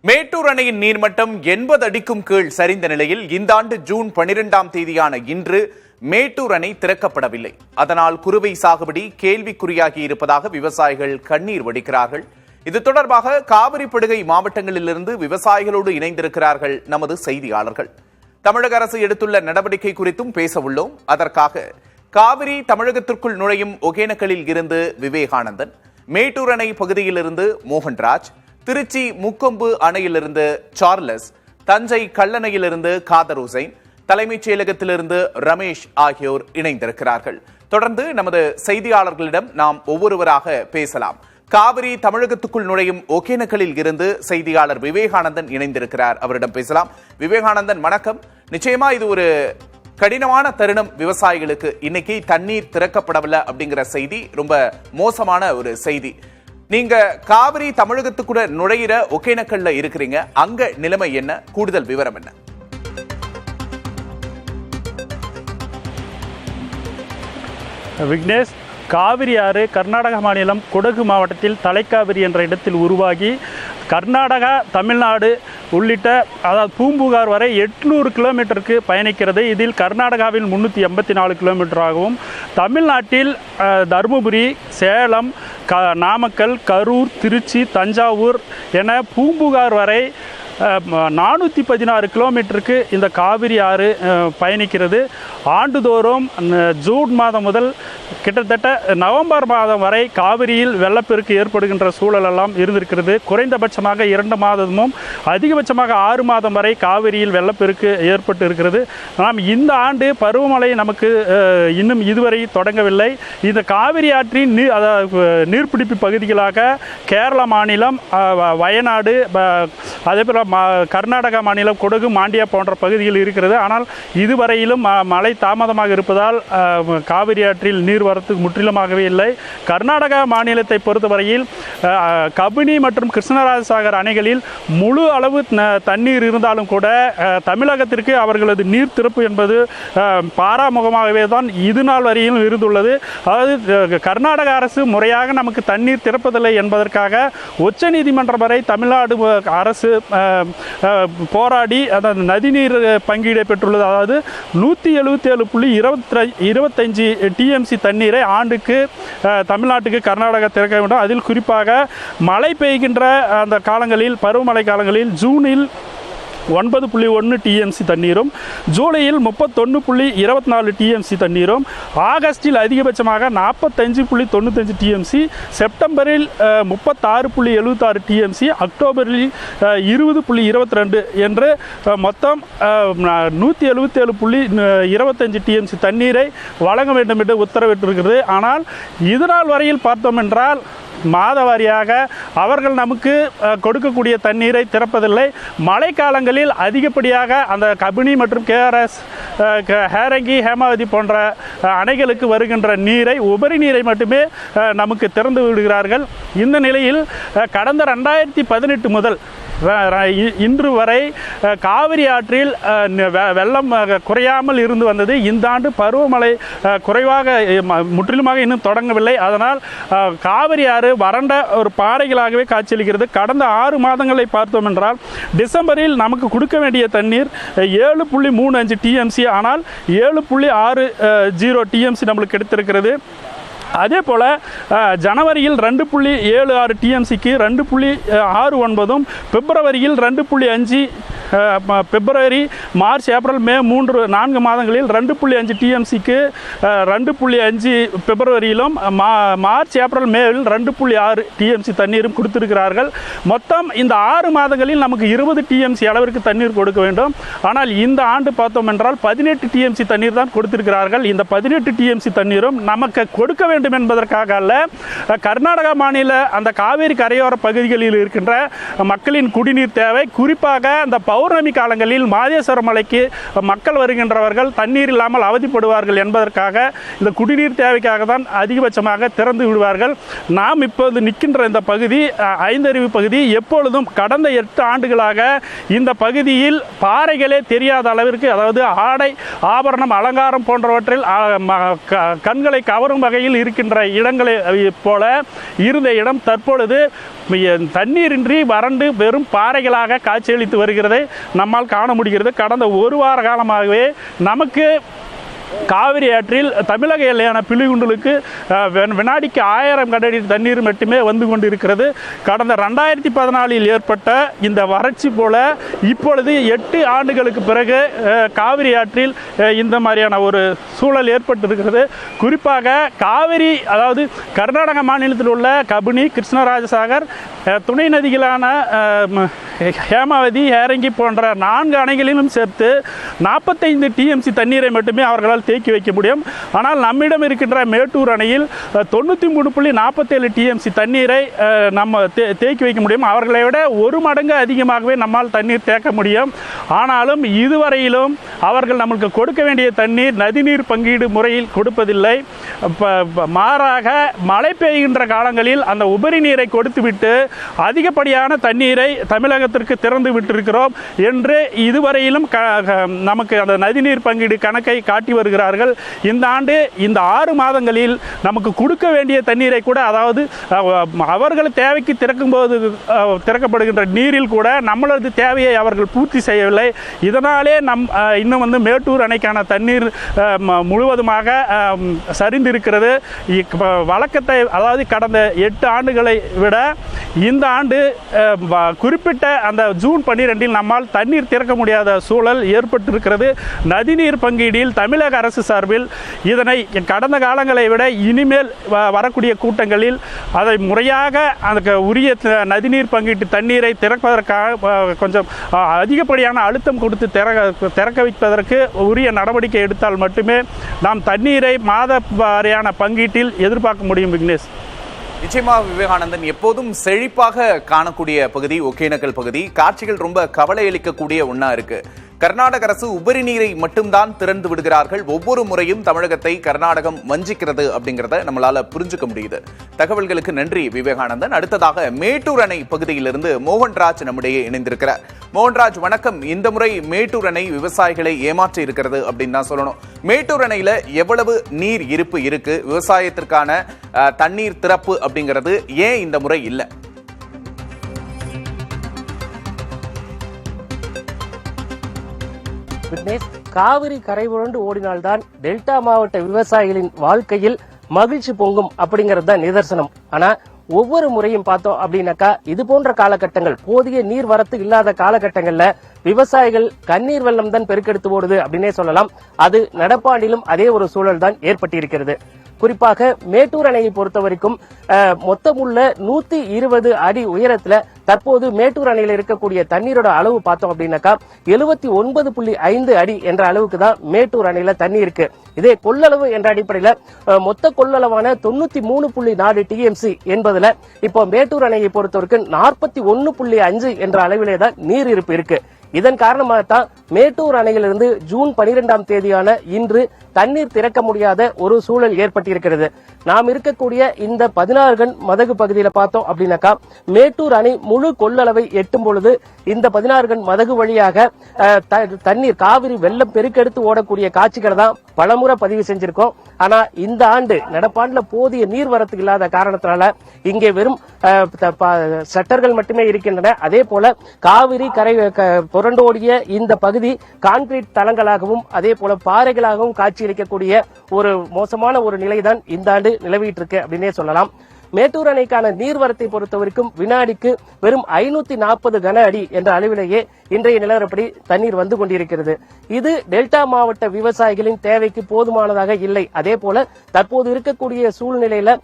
மேட்டூர் அணையின் நீர்மட்டம் 80 அடிக்கும் கீழ் சரிந்த நிலையில் இந்த ஆண்டு ஜூன் 12ஆம் தேதியான இன்று மேட்டூர் அணை திறக்கப்படவில்லை. அதனால் குறுவை சாகுபடி கேள்விக்குறியாகி இருப்பதாக விவசாயிகள் கண்ணீர் வடிக்கிறார்கள். இது தொடர்பாக காவிரி படுகை மாவட்டங்களிலிருந்து விவசாயிகளோடு இணைந்திருக்கிறார்கள் நமது செய்தியாளர்கள். தமிழக அரசு எடுத்துள்ள நடவடிக்கை குறித்தும் பேச உள்ளோம். அதற்காக காவிரி தமிழகத்திற்குள் நுழையும் ஒகேனக்கலில் இருந்து விவேகானந்தன், மேட்டூர் அணை பகுதியிலிருந்து மோகன்ராஜ், திருச்சி முக்கொம்பு அணையிலிருந்து சார்லஸ், தஞ்சை கல்லணையிலிருந்து காதர் ஹுசைன், தலைமைச் செயலகத்திலிருந்து ரமேஷ் ஆகியோர் இணைந்திருக்கிறார்கள். தொடர்ந்து நமது செய்தியாளர்களிடம் நாம் ஒவ்வொருவராக பேசலாம். காவிரி தமிழகத்துக்குள் நுழையும் ஒகேனக்கலில் இருந்து செய்தியாளர் விவேகானந்தன் இணைந்திருக்கிறார். அவரிடம் பேசலாம். விவேகானந்தன், வணக்கம். நிச்சயமா இது ஒரு கடினமான தருணம் விவசாயிகளுக்கு. இன்னைக்கு தண்ணீர் திறக்கப்படவில்லை அப்படிங்கிற செய்தி ரொம்ப மோசமான ஒரு செய்தி. நீங்க காவிரி தமிழகத்துக்குள்ள நுழையிற ஒகேனக்கல்ல இருக்கிறீங்க. அங்க நிலைமை என்ன? கூடுதல் விவரம் என்ன? விக்னேஷ், காவிரி ஆறு கர்நாடக மாநிலம் குடகு மாவட்டத்தில் தலைக்காவிரி என்ற இடத்தில் உருவாகி கர்நாடகா, தமிழ்நாடு உள்ளிட்ட அதாவது பூம்புகார் வரை 800 கிலோமீட்டருக்கு பயணிக்கிறது. இதில் கர்நாடகாவில் 384 கிலோமீட்டராகவும், தமிழ்நாட்டில் தருமபுரி, சேலம், நாமக்கல், கரூர், திருச்சி, தஞ்சாவூர் என பூம்புகார் வரை 416 கிலோமீட்டருக்கு இந்த காவிரி ஆறு பயணிக்கிறது. ஆண்டுதோறும் ஜூன் மாதம் முதல் கிட்டத்தட்ட நவம்பர் மாதம் வரை காவிரியில் வெள்ளப்பெருக்கு ஏற்படுகின்ற சூழலெல்லாம் இருந்திருக்கிறது. குறைந்தபட்சமாக 2 மாதமும் அதிகபட்சமாக 6 மாதம் வரை காவிரியில் வெள்ளப்பெருக்கு ஏற்பட்டு இருக்கிறது. நாம் இந்த ஆண்டு பருவமழை நமக்கு இன்னும் இதுவரை தொடங்கவில்லை. இந்த காவிரி ஆற்றின் நீர்பிடிப்பு பகுதிகளாக கேரள மாநிலம், வயநாடு, அதேபோல் கர்நாடகா மாநிலம் கொடகு, மாண்டியா போன்ற பகுதிகள் இருக்கிறது. ஆனால் இதுவரையிலும் மழை தாமதமாக இருப்பதால் காவிரி ஆற்றில் நீர்வரத்து முற்றிலுமாகவே இல்லை. கர்நாடகா மாநிலத்தை பொறுத்தவரையில் கபினி மற்றும் கிருஷ்ணராஜசாகர் அணைகளில் முழு அளவு தண்ணீர் இருந்தாலும் கூட தமிழகத்திற்கு அவர்களது நீர் திறப்பு என்பது பாராமுகமாகவே தான் இது நாள் வரையிலும் இருந்துள்ளது. அதாவது கர்நாடக அரசு முறையாக நமக்கு தண்ணீர் திறப்பதில்லை என்பதற்காக உச்சநீதிமன்றம் வரை தமிழ்நாடு அரசு போராடி அந்த நதிநீர் பங்கீடை பெற்றுள்ளது. அதாவது 177.25 டிஎம்சி தண்ணீரை ஆண்டுக்கு தமிழ்நாட்டுக்கு கர்நாடகா திறக்க வேண்டும். அதில் குறிப்பாக மழை பெய்கின்ற அந்த காலங்களில், பருவமழை காலங்களில் ஜூனில் 9.1 டிஎம்சி தண்ணீரும், ஜூலையில் 31.24 டிஎம்சி தண்ணீரும், ஆகஸ்டில் அதிகபட்சமாக 45.95 டிஎம்சி, செப்டம்பரில் 36.76 டிஎம்சி, அக்டோபரில் 20.22 என்று மொத்தம் 177.25 டிஎம்சி தண்ணீரை வழங்க வேண்டும் என்று உத்தரவிட்டிருக்கிறது. ஆனால் இதனால் வரையில் பார்த்தோம் என்றால் மாதவாரியாக அவர்கள் நமக்கு கொடுக்கக்கூடிய தண்ணீரை திறப்பதில்லை. மழை காலங்களில் அதிகப்படியாக அந்த கபினி மற்றும் கேஆர்எஸ், ஹேரங்கி, ஹேமாவதி போன்ற அணைகளுக்கு வருகின்ற நீரை, உபரி நீரை மட்டுமே நமக்கு திறந்து விடுகிறார்கள். இந்த நிலையில் கடந்த 2018 முதல் இன்று வரை காவிரி ஆற்றில் வெள்ளம் குறையாமல் இருந்து வந்தது. இந்த ஆண்டு பருவமழை குறைவாக முற்றிலுமாக இன்னும் தொடங்கவில்லை. அதனால் காவிரி ஆறு வறண்ட ஒரு பாறைகளாகவே காட்சியளிக்கிறது. கடந்த 6 மாதங்களை பார்த்தோம் என்றால் டிசம்பரில் நமக்கு கொடுக்க வேண்டிய தண்ணீர் 7.35 டிஎம்சி, ஆனால் 7.60 டிஎம்சி நம்மளுக்கு கிடைத்திருக்கிறது. அதே போல் ஜனவரியில் 2.76 டிஎம்சிக்கு 2.69, பிப்ரவரியில் 2.5, பிப்ரவரி, மார்ச், ஏப்ரல், மே 4 மாதங்களில் 2.5 டிஎம்சிக்கு 2.5 பிப்ரவரியிலும், மார்ச், ஏப்ரல், மேவில் 2.6 டிஎம்சி தண்ணீரும் கொடுத்திருக்கிறார்கள். மொத்தம் இந்த 6 மாதங்களில் நமக்கு 20 டிஎம்சி அளவிற்கு தண்ணீர் கொடுக்க வேண்டும். ஆனால் இந்த ஆண்டு பார்த்தோம் என்றால் 18 டிஎம்சி தண்ணீர் தான் கொடுத்திருக்கிறார்கள். இந்த 18 டிஎம்சி தண்ணீரும் நமக்கு கொடுக்க வேண்டும் என்பதற்காக அல்ல, கர்நாடகா மாநில அந்த காவேரி கரையோர பகுதிகளில் இருக்கின்ற மக்களின் குடிநீர் தேவை, குறிப்பாக அந்த பௌர்ணமி காலங்களில் மாதேஸ்வர மலைக்கு மக்கள் வருகின்றவர்கள் தண்ணீர் இல்லாமல் அவதிப்படுவார்கள் என்பதற்காக இந்த குடிநீர் தேவைக்காக தான் அதிகபட்சமாக திறந்து விடுவார்கள். நாம் இப்போது நிற்கின்ற இந்த பகுதி ஐந்தருவி பகுதி. எப்பொழுதும் கடந்த 8 ஆண்டுகளாக இந்த பகுதியில் பாறைகளே தெரியாத அளவிற்கு, அதாவது ஆடை, ஆபரணம், அலங்காரம் போன்றவற்றில் கண்களை கவரும் வகையில் இருக்கின்ற இடங்களை போல இருந்த இடம் தற்பொழுது தண்ணீரின்றி வறண்டு வெறும் பாறைகளாக காட்சியளித்து வருகிறதை நம்மால் காண முடிகிறது. கடந்த ஒரு வார காலமாகவே நமக்கு காவிரி ஆற்றில் தமிழக எல்லையான பிலிகுண்டலுக்கு வினாடிக்கு 1000 கனஅடி தண்ணீர் மட்டுமே வந்து கொண்டிருக்கிறது. கடந்த 2014 ஏற்பட்ட இந்த வறட்சி போல இப்பொழுது 8 ஆண்டுகளுக்கு பிறகு காவிரி ஆற்றில் இந்த மாதிரியான ஒரு சூழல் ஏற்பட்டிருக்கிறது. குறிப்பாக காவிரி, அதாவது கர்நாடக மாநிலத்தில் உள்ள கபினி, கிருஷ்ணராஜசாகர், துணை நதிகளான ஹேமாவதி, ஹேரங்கி போன்ற 4 அணைகளிலும் சேர்த்து 45 டிஎம்சி தண்ணீரை மட்டுமே அவர்களால் தேக்கி வைக்க முடியும். ஆனால் நம்மிடம் இருக்கின்ற மேட்டூர் அணையில் 93.47 டிஎம்சி தண்ணீரை நம்ம தேக்கி வைக்க முடியும். அவர்களை விட 1 மடங்கு அதிகமாகவே நம்மால் தண்ணீர் தேக்க முடியும். ஆனாலும் இதுவரையிலும் அவர்கள் நமக்கு கொடுக்க வேண்டிய தண்ணீர் நதிநீர் பங்கீடு முறையில் கொடுப்பதில்லை. மாறாக மழை பெய்கின்ற காலங்களில் அந்த உபரி நீரை கொடுத்துவிட்டு அதிகப்படியான தண்ணீரை தமிழகத்திற்கு திறந்து விட்டிருக்கிறோம் என்று இதுவரையிலும் நமக்கு அந்த நதிநீர் பங்கீடு கணக்கை காட்டி வருகிறார்கள். இந்த ஆண்டு இந்த 6 மாதங்களில் நமக்கு கொடுக்க வேண்டிய தண்ணீரை கூட, அதாவது அவர்கள் தேவைக்கு திறக்கப்படுகின்ற நீரில் கூட நம்மளது தேவையை அவர்கள் பூர்த்தி செய்யவில்லை. இதனாலே இன்னும் மேட்டூர் அணைக்கான தண்ணீர் முழுவதுமாக சரிந்திருக்கிறது. வழக்கத்தை, அதாவது கடந்த 8 ஆண்டுகளை விட இந்த ஆண்டு குறிப்பிட்ட அந்த ஜூன் 12 நம்மால் தண்ணீர் திறக்க முடியாத சூழல் ஏற்பட்டிருக்கிறது. நதிநீர் பங்கீடில் தமிழக அரசு சார்பில் இதனை கடந்த காலங்களை விட இனிமேல் வரக்கூடிய கூட்டங்களில் அதை முறையாக அந்த உரிய நதிநீர் பங்கீட்டு தண்ணீரை திறப்பதற்காக கொஞ்சம் அதிகப்படியான அழுத்தம் கொடுத்து திறக்க வைப்பதற்கு உரிய நடவடிக்கை எடுத்தால் மட்டுமே நாம் தண்ணீரை மாத வாரியான பங்கீட்டில் எதிர்பார்க்க முடியும். விக்னேஷ், நிச்சயமா விவேகானந்தன், எப்போதும் செழிப்பாக காணக்கூடிய பகுதி ஒகேனக்கல் பகுதி. காட்சிகள் ரொம்ப கவலை அளிக்கக்கூடிய ஒண்ணா இருக்கு. கர்நாடக அரசு உபரி நீரை மட்டும்தான் திறந்து விடுகிறார்கள். ஒவ்வொரு முறையும் தமிழகத்தை கர்நாடகம் வஞ்சிக்கிறது அப்படிங்கிறத நம்மளால புரிஞ்சுக்க முடியுது. தகவல்களுக்கு நன்றி விவேகானந்தன். அடுத்ததாக மேட்டூர் அணை பகுதியிலிருந்து மோகன்ராஜ் நம்முடைய இணைந்திருக்கிறார். மோகன்ராஜ், வணக்கம். இந்த முறை மேட்டூர் அணை விவசாயிகளை ஏமாற்றி இருக்கிறது அப்படின்னு தான் சொல்லணும். மேட்டூர் அணையில எவ்வளவு நீர் இருப்பு இருக்கு? விவசாயத்திற்கான தண்ணீர் திறப்பு அப்படிங்கிறது ஏன் இந்த முறை இல்லை? காவிரி கரை புரண்டு ஓடினால்தான் டெல்டா மாவட்ட விவசாயிகளின் வாழ்க்கையில் மகிழ்ச்சி பொங்கும் அப்படிங்கிறது தான் நிதர்சனம். ஆனா ஒவ்வொரு முறையும் பார்த்தோம் அப்படின்னாக்கா, இது போன்ற காலகட்டங்கள், போதிய நீர் வரத்து இல்லாத காலகட்டங்கள்ல விவசாயிகள் கண்ணீர் வெள்ளம் தான் பெருக்கெடுத்து ஓடுது அப்படின்னே சொல்லலாம். அது நடப்பாண்டிலும் அதே ஒரு சூழல் தான் ஏற்பட்டிருக்கிறது. குறிப்பாக மேட்டூர் அணையை பொறுத்த வரைக்கும் மொத்தமுள்ள 120 அடி உயரத்துல தற்போது மேட்டூர் அணையில இருக்கக்கூடிய தண்ணீரோட அளவு பார்த்தோம் அப்படின்னாக்கா 79.5 அடி என்ற அளவுக்கு தான் மேட்டூர் அணையில தண்ணி இருக்கு. இதே கொள்ளளவு என்ற அடிப்படையில மொத்த கொள்ளளவான 93.4 டிஎம்சி என்பதுல இப்போ மேட்டூர் அணையை பொறுத்தவரைக்கும் 41.5 என்ற அளவிலே தான் நீர் இருப்பு இருக்கு. இதன் காரணமாகத்தான் மேட்டூர் அணையிலிருந்து ஜூன் 12ஆம் தேதியான இன்று தண்ணீர் திறக்க முடியாத ஒரு சூழல் ஏற்பட்டிருக்கிறது. நாம் இருக்கக்கூடிய இந்த 16 கன் மதகு பகுதியில பார்த்தோம் அப்படின்னாக்கா, மேட்டூர் அணை முழு கொள்ளளவை எட்டும் பொழுது இந்த 16 கன் மதகு வழியாக தண்ணீர் காவிரி வெள்ளம் பெருக்கெடுத்து ஓடக்கூடிய காட்சிகளை தான் பலமுறை பதிவு செஞ்சிருக்கோம். ஆனா இந்த ஆண்டு நடப்பாண்டுல போதிய நீர் வரத்து இல்லாத காரணத்தினால இங்கே வெறும் ஷட்டர்கள் மட்டுமே இருக்கின்றன. அதே போல காவிரி கரை புரண்டோடிய இந்த பகுதி கான்கிரீட் தளங்களாகவும் அதே போல பாறைகளாகவும் காட்சியளிக்கக்கூடிய ஒரு மோசமான ஒரு நிலைதான் இந்த ஆண்டு நிலவிட்டு இருக்கு அப்படின்னே சொல்லலாம். மேட்டூர் அணைக்கான நீர்வரத்தை பொறுத்தவரைக்கும் வினாடிக்கு வெறும் 540 கன அடி என்ற அளவிலேயே இன்றைய நிலவரப்படி தண்ணீர் வந்து கொண்டிருக்கிறது. இது டெல்டா மாவட்ட விவசாயிகளின் தேவைக்கு போதுமானதாக இல்லை. அதே போல தற்போது இருக்கக்கூடிய சூழ்நிலையில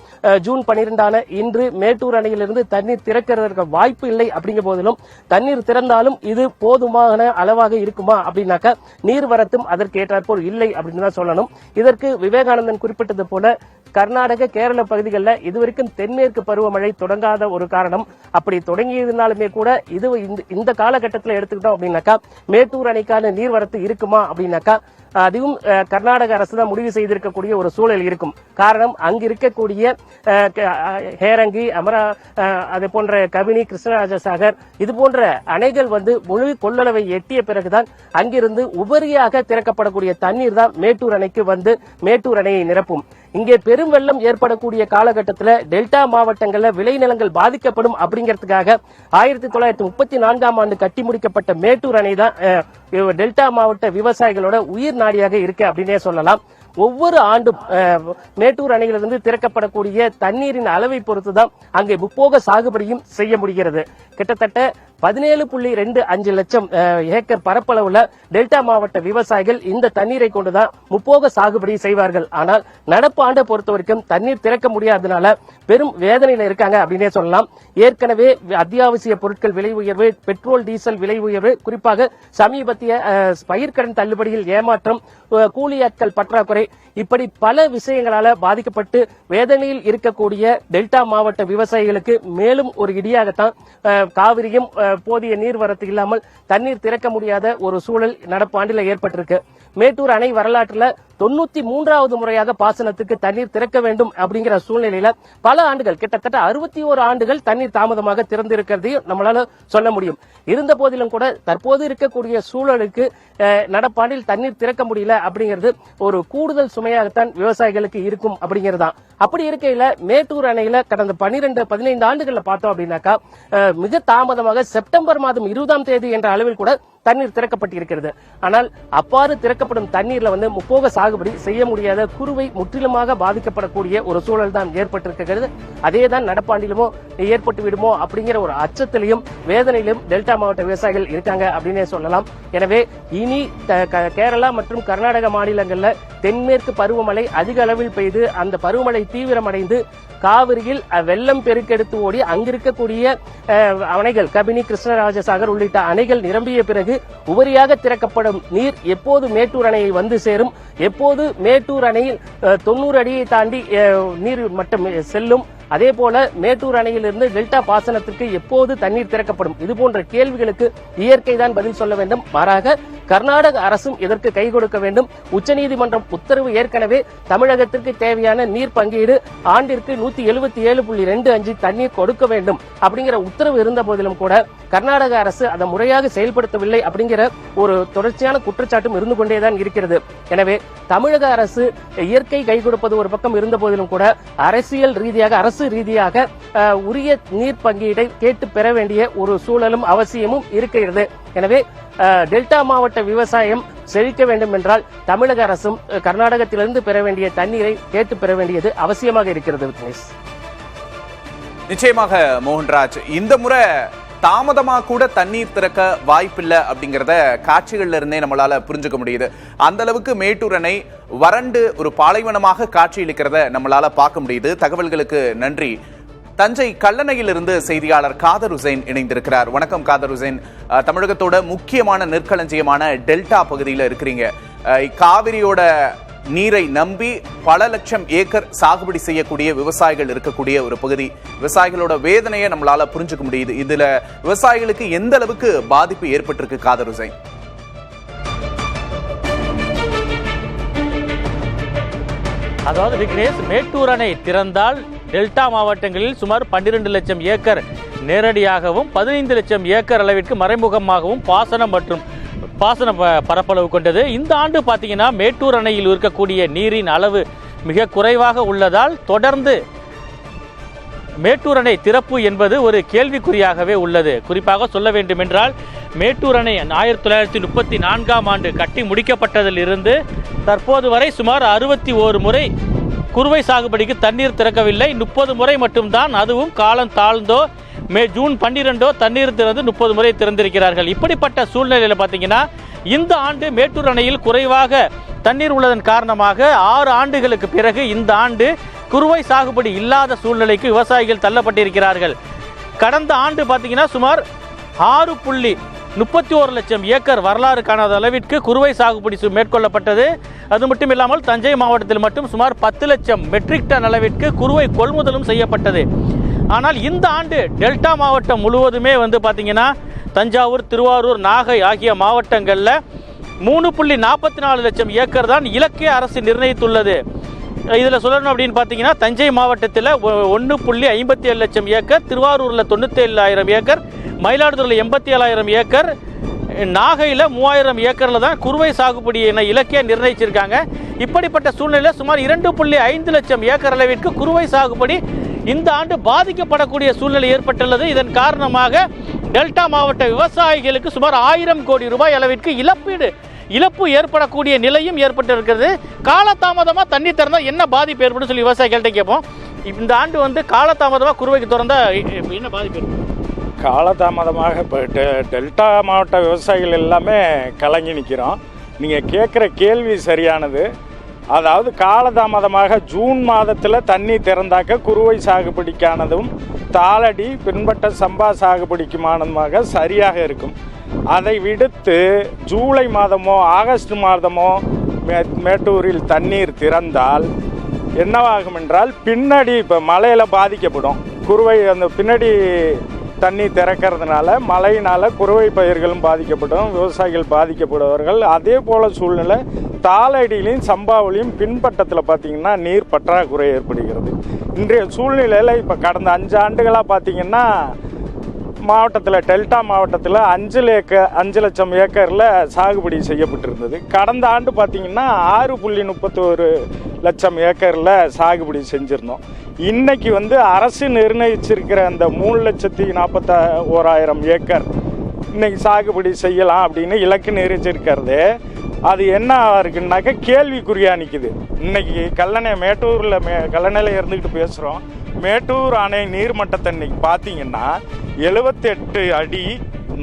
ஜூன் 12 இன்று மேட்டூர் அணையிலிருந்து தண்ணீர் திறக்கிறதற்கு வாய்ப்பு இல்லை. அப்படிங்கிற போதிலும் தண்ணீர் திறந்தாலும் இது போதுமான அளவாக இருக்குமா அப்படின்னாக்கா நீர்வரத்தும் அதற்கு ஏற்றாற்போல் இல்லை அப்படின்னு தான் சொல்லணும். இதற்கு விவேகானந்தன் குறிப்பிட்டது போல கர்நாடக கேரள பகுதிகளில் இதுவரைக்கும் தென்மேற்கு பருவமழை தொடங்காத ஒரு காரணம். அப்படி தொடங்கியதுனாலுமே கூட இது இந்த காலகட்டத்தில் எடுத்துக்கிட்டோம் அப்படின்னாக்கா மேட்டூர் அணைக்கான நீர்வரத்து இருக்குமா அப்படின்னாக்கா அதுவும் கர்நாடக அரசு தான் முடிவு செய்திருக்கக்கூடிய ஒரு சூழல் இருக்கும். காரணம், அங்கு இருக்கக்கூடிய ஹேரங்கி, அமரா, அது போன்ற கபினி, கிருஷ்ணராஜசாகர் இது போன்ற அணைகள் முழு கொள்ளளவை எட்டிய பிறகுதான் அங்கிருந்து உபரியாக திறக்கப்படக்கூடிய தண்ணீர் தான் மேட்டூர் அணைக்கு மேட்டூர் அணையை நிரப்பும். இங்கே பெரும் வெள்ளம் ஏற்படக்கூடிய காலகட்டத்தில் டெல்டா மாவட்டங்களில் விளைநிலங்கள் பாதிக்கப்படும் அப்படிங்கிறதுக்காக 1934ஆம் ஆண்டு கட்டி முடிக்கப்பட்ட மேட்டூர் அணை தான் டெல்டா மாவட்ட விவசாயிகளோட உயிர் நாடியாக இருக்கு அப்படின்னே சொல்லலாம். ஒவ்வொரு ஆண்டும் மேட்டூர் அணையிலிருந்து திறக்கப்படக்கூடிய தண்ணீரின் அளவை பொறுத்துதான் அங்கே முப்போக சாகுபடியும் செய்ய முடிகிறது. கிட்டத்தட்ட 17.25 லட்சம் ஏக்கர் பரப்பளவுல டெல்டா மாவட்ட விவசாயிகள் இந்த தண்ணீரை கொண்டுதான் முப்போக சாகுபடி செய்வார்கள். ஆனால் நடப்பு ஆண்டை பொறுத்த வரைக்கும் தண்ணீர் திறக்க முடியாததுனால பெரும் வேதனையில இருக்காங்க அப்படின்னே சொல்லலாம். ஏற்கனவே அத்தியாவசிய பொருட்கள் விலை உயர்வு, பெட்ரோல் டீசல் விலை உயர்வு, குறிப்பாக சமீபத்திய பயிர்க்கடன் தள்ளுபடியில் ஏமாற்றம், கூலியாட்கள் பற்றாக்குறை, இப்படி பல விஷயங்களால பாதிக்கப்பட்டு வேதனையில் இருக்கக்கூடிய டெல்டா மாவட்ட விவசாயிகளுக்கு மேலும் ஒரு இடியாகத்தான் காவிரியும் போதிய நீர்வரத்து இல்லாமல் தண்ணீர் திறக்க முடியாத ஒரு சூழல் நடப்பு ஆண்டில் ஏற்பட்டிருக்கு. மேட்டூர் அணை வரலாற்றுல 93வது முறையாக பாசனத்துக்கு தண்ணீர் திறக்க வேண்டும் அப்படிங்கிற சூழ்நிலையில பல ஆண்டுகள், கிட்டத்தட்ட 61 ஆண்டுகள் தண்ணீர் தாமதமாக திறந்திருக்கிறதையும் நம்மளால சொல்ல முடியும். இருந்த போதிலும் கூட தற்போது இருக்கக்கூடிய சூழலுக்கு நடப்பாண்டில் தண்ணீர் திறக்க முடியல அப்படிங்கிறது ஒரு கூடுதல் சுமையாகத்தான் விவசாயிகளுக்கு இருக்கும் அப்படிங்கிறதுதான். அப்படி இருக்கையில மேட்டூர் அணையில கடந்த 12-15 ஆண்டுகள்ல பார்த்தோம் அப்படின்னாக்கா மிக தாமதமாக செப்டம்பர் மாதம் 20ஆம் தேதி என்ற அளவில் கூட தண்ணீர் திறக்கப்பட்டிருக்கிறது. ஆனால் அவ்வாறு திறக்கப்படும் தண்ணீர்ல முப்போக சாகுபடி செய்ய முடியாத குறுவை முற்றிலுமாக பாதிக்கப்படக்கூடிய ஒரு சூழல் தான் ஏற்பட்டிருக்கிறது. அதேதான் நடப்பாண்டிலுமோ ஏற்பட்டு விடுமோ அப்படிங்கிற ஒரு அச்சத்திலையும் வேதனையிலும் டெல்டா மாவட்ட விவசாயிகள் இருக்காங்க அப்படின்னே சொல்லலாம். எனவே இனி கேரளா மற்றும் கர்நாடக மாநிலங்கள்ல தென்மேற்கு பருவமழை அதிக அளவில் பெய்து அந்த பருவமழை தீவிரமடைந்து காவிரியில் வெள்ளம் பெருக்கெடுத்து ஓடி அங்கிருக்கக்கூடிய அணைகள் கபினி, கிருஷ்ணராஜசாகர் உள்ளிட்ட அணைகள் நிரம்பிய பிறகு உபரியாக திறக்கப்படும் நீர் எப்போது மேட்டூர் அணையை சேரும், எப்போது மேட்டூர் அணையில் 90 அடியை தாண்டி நீர் மட்டம் செல்லும், அதே போல மேட்டூர் அணையிலிருந்து டெல்டா பாசனத்திற்கு எப்போது தண்ணீர் திறக்கப்படும், இது போன்ற கேள்விகளுக்கு இயற்கை தான் பதில் சொல்ல வேண்டும். மாறாக கர்நாடக அரசும் இதற்கு கை கொடுக்க வேண்டும். உச்சநீதிமன்றம் உத்தரவு ஏற்கனவே தமிழகத்திற்கு தேவையான நீர் பங்கீடு ஆண்டிற்கு 177.25 தண்ணீர் கொடுக்க வேண்டும் அப்படிங்கிற உத்தரவு இருந்த போதிலும் கூட கர்நாடக அரசு அதை முறையாக செயல்படுத்தவில்லை அப்படிங்கிற ஒரு தொடர்ச்சியான குற்றச்சாட்டும் இருந்து கொண்டேதான் இருக்கிறது. எனவே தமிழக அரசு இயற்கை கை கொடுப்பது ஒரு பக்கம் இருந்த போதிலும் கூட அரசியல் ரீதியாக, அரசு ரீதியாக உரிய நீர் பங்கீடை கேட்டு பெற வேண்டிய ஒரு சூழலும் அவசியமும் இருக்கிறது. எனவே டெல்டா மாவட்ட விவசாயம் செழிக்க வேண்டும் என்றால் தமிழக அரசும் கர்நாடகத்திலிருந்து பெற வேண்டிய தண்ணீரை கேட்டு பெற வேண்டியது அவசியமாக இருக்கிறது. நிச்சயமாக மோகன்ராஜ், இந்த முறை தாமதமா கூட தண்ணீர் திறக்க வாய்ப்பில்லை அப்படிங்கறத காட்சிகள்ல இருந்தே நம்மளால புரிஞ்சுக்க முடியுது. அந்த அளவுக்கு மேட்டூர் அணை வறண்டு ஒரு பாலைவனமாக காட்சியளிக்கிறத நம்மளால பார்க்க முடியுது. தகவல்களுக்கு நன்றி. தஞ்சை கல்லணையிலிருந்து செய்தியாளர் காதர் ஹுசைன் இணைந்திருக்கிறார். வணக்கம் காதர் ஹுசைன். தமிழகத்தோட முக்கியமான நெற்களஞ்சியமான டெல்டா பகுதியில் இருக்கிறீங்க. காவிரியோட நீரை நம்பி பல லட்சம் ஏக்கர் சாகுபடி செய்யக்கூடிய விவசாயிகள் இருக்கக்கூடிய ஒரு பகுதி. விவசாயிகளோட வேதனையை நம்மளால புரிஞ்சுக்க முடியுது. இதுல விவசாயிகளுக்கு எந்த அளவுக்கு பாதிப்பு ஏற்பட்டிருக்கு காதர் ஹுசைன்? அதாவது விக்னேஷ், மேட்டூர் அணை திறந்தால் டெல்டா மாவட்டங்களில் சுமார் 12 லட்சம் ஏக்கர் நேரடியாகவும் 15 லட்சம் ஏக்கர் அளவிற்கு மறைமுகமாகவும் பாசனம் மற்றும் பாசன பரப்பளவு கொண்டது. இந்த ஆண்டு பார்த்தீங்கன்னா மேட்டூர் அணையில் இருக்கக்கூடிய நீரின் அளவு மிக குறைவாக உள்ளதால் தொடர்ந்து மேட்டூர் அணை திறப்பு என்பது ஒரு கேள்விக்குறியாகவே உள்ளது. குறிப்பாக சொல்ல வேண்டும் என்றால் மேட்டூர் அணை 1934ஆம் ஆண்டு கட்டி முடிக்கப்பட்டதில் இருந்து தற்போது வரை சுமார் 61 முறை குறுவை சாகுபடிக்கு தண்ணீர் திறக்கவில்லை. 30 முறை மட்டும்தான், அதுவும் காலம் தாழ்ந்தோ ஜூன் 12 தண்ணீர் திறந்து 30 முறை திறந்திருக்கிறார்கள். இப்படிப்பட்ட சூழ்நிலையில் பார்த்தீங்கன்னா இந்த ஆண்டு மேட்டூர் அணையில் குறைவாக தண்ணீர் உள்ளதன் காரணமாக 6 ஆண்டுகளுக்கு பிறகு இந்த ஆண்டு குறுவை சாகுபடி இல்லாத சூழ்நிலைக்கு விவசாயிகள் தள்ளப்பட்டிருக்கிறார்கள். கடந்த ஆண்டு பார்த்தீங்கன்னா சுமார் 6.31 லட்சம் ஏக்கர் வரலாறு காணாத அளவிற்கு குறுவை சாகுபடி மேற்கொள்ளப்பட்டது. அது மட்டும் இல்லாமல் தஞ்சை மாவட்டத்தில் மட்டும் சுமார் 10 லட்சம் மெட்ரிக் டன் அளவிற்கு குறுவை கொள்முதலும் செய்யப்பட்டது. ஆனால் இந்த ஆண்டு டெல்டா மாவட்டம் முழுவதுமே பார்த்தீங்கன்னா தஞ்சாவூர், திருவாரூர், நாகை ஆகிய மாவட்டங்களில் 3.44 லட்சம் ஏக்கர் தான் இலக்கை அரசு நிர்ணயித்துள்ளது. இதில் சொல்லணும் அப்படின்னு பார்த்தீங்கன்னா தஞ்சை மாவட்டத்தில் 1.57 லட்சம் ஏக்கர், திருவாரூரில் 97,000 ஏக்கர், மயிலாடுதுறையில் 87,000 ஏக்கர், நாகையில் 3000 ஏக்கரில் தான் குறுவை சாகுபடி என இலக்கையை நிர்ணயிச்சிருக்காங்க. இப்படிப்பட்ட சூழ்நிலையில் சுமார் 2.5 லட்சம் ஏக்கர் அளவிற்கு குறுவை சாகுபடி இந்த ஆண்டு பாதிக்கப்படக்கூடிய சூழ்நிலை ஏற்பட்டுள்ளது. இதன் காரணமாக டெல்டா மாவட்ட விவசாயிகளுக்கு சுமார் 1000 கோடி ரூபாய் அளவிற்கு இழப்பு ஏற்படக்கூடிய நிலையும் ஏற்பட்டிருக்கிறது. காலதாமதமாக தண்ணி திறந்தால் என்ன பாதிப்பு ஏற்படும் சொல்லி விவசாயிகள்கிட்ட கேட்போம். இந்த ஆண்டு காலதாமதமாக குறுவைக்கு திறந்தா என்ன பாதிப்பு ஏற்படும்? காலதாமதமாக இப்போ டெல்டா மாவட்ட விவசாயிகள் எல்லாமே கலங்கி நிற்கிறோம். நீங்கள் கேட்குற கேள்வி சரியானது. அதாவது காலதாமதமாக ஜூன் மாதத்தில் தண்ணி திறந்தாக்க குறுவை சாகுபடிக்கானதும் தாளடி பின்பற்ற சம்பா சாகுபடிக்குமானதுமாக சரியாக இருக்கும். அதை விடுத்து ஜூலை மாதமோ ஆகஸ்ட் மாதமோ மேட்டூரில் தண்ணீர் திறந்தால் என்னவாகும் என்றால் பின்னாடி இப்போ மழையில் பாதிக்கப்படும். குறுவை அந்த பின்னாடி தண்ணி திறக்கிறதுனால மழையினால் குறுவை பயிர்களும் பாதிக்கப்படும், விவசாயிகள் பாதிக்கப்படுவார்கள். அதே போல் சூழ்நிலை தாளடியிலையும் சம்பாவிலையும் பின்பற்றத்தில் பார்த்திங்கன்னா நீர் பற்றாக்குறை ஏற்படுகிறது. இன்றைய சூழ்நிலையில் இப்போ கடந்த 5 ஆண்டுகளாக பார்த்திங்கன்னா மாவட்டத்தில் டெல்டா மாவட்டத்தில் 5 லட்சம் ஏக்கரில் சாகுபடி செய்யப்பட்டிருந்தது. கடந்த ஆண்டு பார்த்திங்கன்னா 6.31 லட்சம் ஏக்கரில் சாகுபடி செஞ்சுருந்தோம். இன்றைக்கி அரசு நிர்ணயிச்சிருக்கிற அந்த 3,41,000 ஏக்கர் இன்றைக்கி சாகுபடி செய்யலாம் அப்படின்னு இலக்கு நிர்ணயிச்சிருக்கிறது. அது என்ன இருக்குன்னாக்க கேள்விக்குறியாக நிற்குது. இன்றைக்கி மேட்டூரில் கல்லணையில் இருந்துக்கிட்டு பேசுகிறோம். மேட்டூர் அணை நீர்மட்டத்தை இன்னைக்கு பார்த்தீங்கன்னா 78 அடி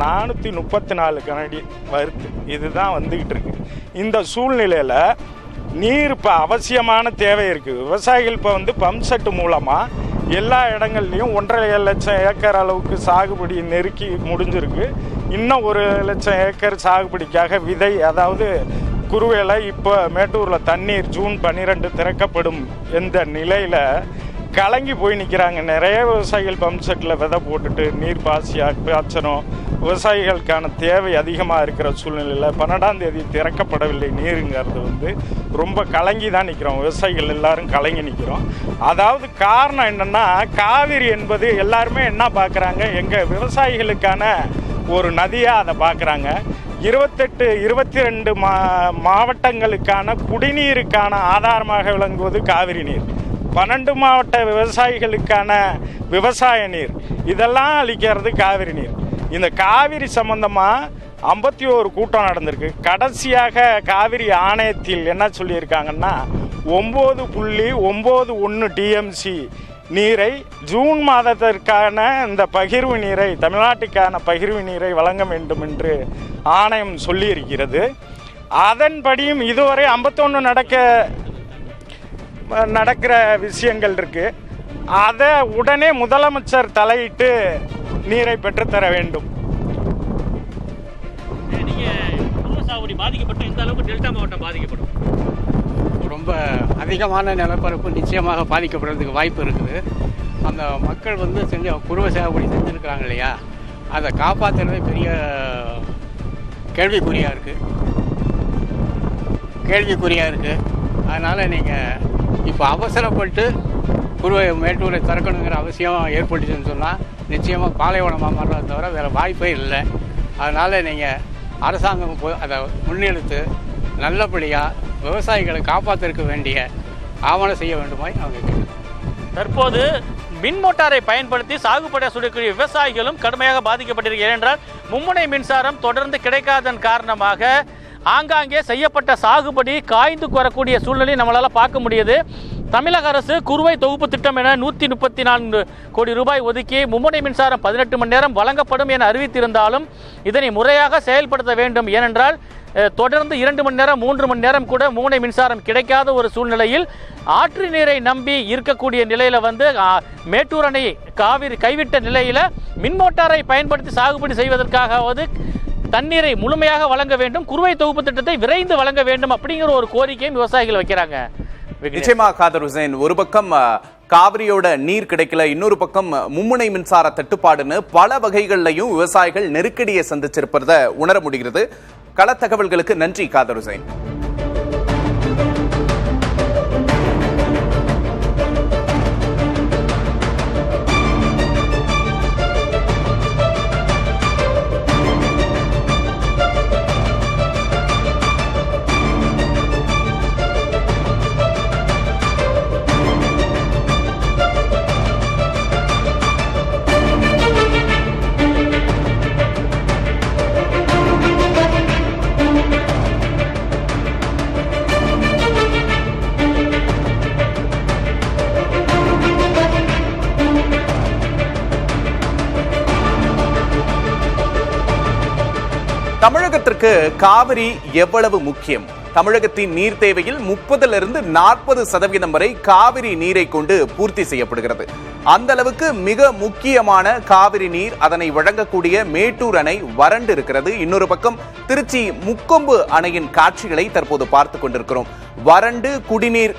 434 கனடி வருது. இதுதான் வந்துக்கிட்டு இருக்கு. இந்த சூழ்நிலையில் நீர் இப்போ அவசியமான தேவை இருக்குது. விவசாயிகள் இப்போ பம்ப் செட்டு மூலமாக எல்லா இடங்கள்லையும் 1.5 லட்சம் ஏக்கர் அளவுக்கு சாகுபடி நெருக்கி முடிஞ்சிருக்கு. இன்னும் 1 லட்சம் ஏக்கர் சாகுபடிக்காக விதை, அதாவது குறுவேலை இப்போ மேட்டூரில் தண்ணீர் ஜூன் 12 திறக்கப்படும் என்ற நிலையில் கலங்கி போய் நிற்கிறாங்க. நிறைய விவசாயிகள் பம்ப் செட்டில் விதை போட்டுட்டு நீர் பாய்ச்சணும். விவசாயிகளுக்கான தேவை அதிகமாக இருக்கிற சூழ்நிலையில் 12ஆம் தேதி திறக்கப்படவில்லை நீருங்கிறது ரொம்ப கலங்கி தான் நிற்கிறோம். விவசாயிகள் எல்லாரும் கலங்கி நிற்கிறோம். அதாவது காரணம் என்னென்னா, காவிரி என்பது எல்லாருமே என்ன பார்க்குறாங்க, எங்கள் விவசாயிகளுக்கான ஒரு நதியாக அதை பார்க்குறாங்க. 22 மாவட்டங்களுக்கான குடிநீருக்கான ஆதாரமாக விளங்குவது காவிரி நீர். 12 மாவட்ட விவசாயிகளுக்கான விவசாய நீர், இதெல்லாம் அளிக்கிறது காவிரி நீர். இந்த காவிரி சம்பந்தமாக 51 கூட்டம் நடந்திருக்கு. கடைசியாக காவிரி ஆணையத்தில் என்ன சொல்லியிருக்காங்கன்னா 9.91 டிஎம்சி நீரை ஜூன் மாதத்திற்கான இந்த பகிர்வு நீரை, தமிழ்நாட்டுக்கான பகிர்வு நீரை வழங்க வேண்டும் என்று ஆணையம் சொல்லியிருக்கிறது. அதன்படியும் இதுவரை 51 நடக்கிற விஷயங்கள் இருக்குது. அதை உடனே முதலமைச்சர் தலையிட்டு நீரை பெற்றுத்தர வேண்டும். பாதிக்கப்பட்ட எந்த அளவுக்கு டெல்டா மாவட்டம் பாதிக்கப்படும்? ரொம்ப அதிகமான நிலப்பரப்பு நிச்சயமாக பாதிக்கப்படுறதுக்கு வாய்ப்பு இருக்குது. அந்த மக்கள் செஞ்ச குறுவை சாகுபடி செஞ்சுருக்கிறாங்க இல்லையா, அதை காப்பாற்றுறதே பெரிய கேள்விக்குறியாக இருக்குது. அதனால் நீங்கள் இப்போ அவசரப்பட்டு குறுவை மேட்டூரை திறக்கணுங்கிற அவசியம் ஏற்பட்டுச்சுன்னு சொன்னால் நிச்சயமாக பாலைவனமாக மாறுறதை தவிர வேறு வாய்ப்பே இல்லை. அதனால் நீங்கள் அரசாங்கம் அதை முன்னெடுத்து நல்லபடியாக விவசாயிகளை காப்பாற்றிருக்க வேண்டிய ஆவணம் செய்ய வேண்டுமாய் அவங்க. தற்போது மின் மோட்டாரை பயன்படுத்தி சாகுபடி செய்யக்கூடிய விவசாயிகளும் கடுமையாக பாதிக்கப்பட்டிருக்கிறார்கள். ஏனென்றால் மும்முனை மின்சாரம் தொடர்ந்து கிடைக்காதன் காரணமாக ஆங்காங்கே செய்யப்பட்ட சாகுபடி காய்ந்து வரக்கூடிய சூழ்நிலை நம்மளால் பார்க்க முடியுது. தமிழக அரசு குறுவை தொகுப்பு திட்டம் என 134 கோடி ரூபாய் ஒதுக்கி மும்முனை மின்சாரம் 18 மணி நேரம் வழங்கப்படும் என அறிவித்திருந்தாலும் இதனை முறையாக செயல்படுத்த வேண்டும். ஏனென்றால் தொடர்ந்து 2 மணி நேரம் 3 மணி நேரம் கூட மும்முனை மின்சாரம் கிடைக்காத ஒரு சூழ்நிலையில் ஆற்று நீரை நம்பி இருக்கக்கூடிய நிலையில் மேட்டூர் அணை காவிரி கைவிட்ட நிலையில் மின் மோட்டாரை பயன்படுத்தி சாகுபடி செய்வதற்காகவது தண்ணீரை முழுமையாக வழங்க வேண்டும், குறுவை தொகுப்பு திட்டத்தை விரைந்து வழங்க வேண்டும் அப்படிங்கிற ஒரு கோரிக்கையும் விவசாயிகள் வைக்கிறாங்க. நிச்சயமா காதர் ஹுசைன், ஒரு பக்கம் காவிரியோட நீர் கிடைக்கல, இன்னொரு பக்கம் மும்முனை மின்சார தட்டுப்பாடுன்னு பல வகைகள்லையும் விவசாயிகள் நெருக்கடியை சந்திச்சிருப்பதை உணர முடிகிறது. களத்தகவல்களுக்கு நன்றி காதர் ஹுசைன். தமிழகத்திற்கு காவிரி எவ்வளவு முக்கியம்? தமிழகத்தின் நீர் தேவையில் 30% 40% வரை காவிரி நீரை கொண்டு பூர்த்தி செய்யப்படுகிறது. அந்த அளவுக்கு மிக முக்கியமான காவிரி நீர், அதனை வழங்கக்கூடிய மேட்டூர் அணை வறண்டு இருக்கிறது. இன்னொரு பக்கம் திருச்சி முக்கொம்பு அணையின் காட்சிகளை தற்போது பார்த்துக் கொண்டிருக்கிறோம். வறண்டு குடிநீர்